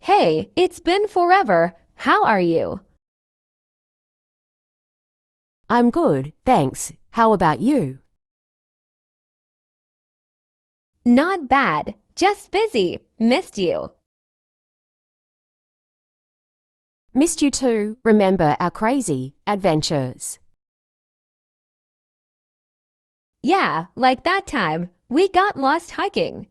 Hey, it's been forever. How are you? I'm good, thanks. How about you? Not bad. Just busy. Missed you. Missed you too. Remember our crazy adventures. Yeah, like that time. We got lost hiking.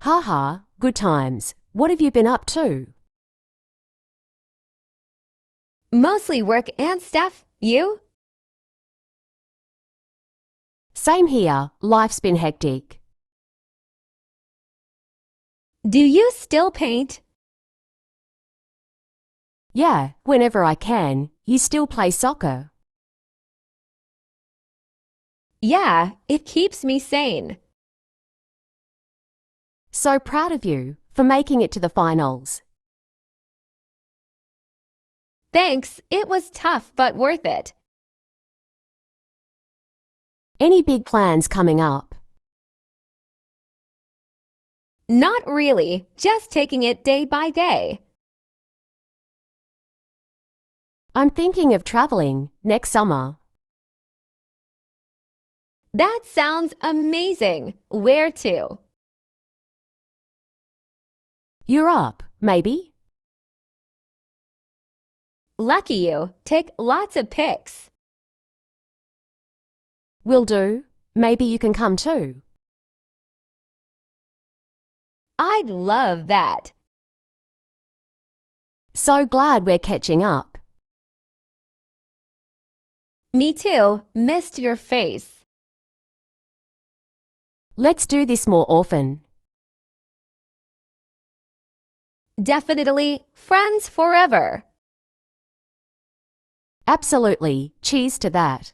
Haha, good times. What have you been up to? Mostly work and stuff. You? Same here. Life's been hectic. Do you still paint? Yeah, whenever I can. You still play soccer. Yeah, it keeps me sane. So proud of you for making it to the finals. Thanks. It was tough but worth it. Any big plans coming up? Not really. Just taking it day by day. I'm thinking of traveling next summer. That sounds amazing. Where to? Europe, maybe? Lucky you. Take lots of pics. Will do. Maybe you can come too. I'd love that. So glad we're catching up. Me too. Missed your face. Let's do this more often. Definitely friends forever. Absolutely. Cheers to that.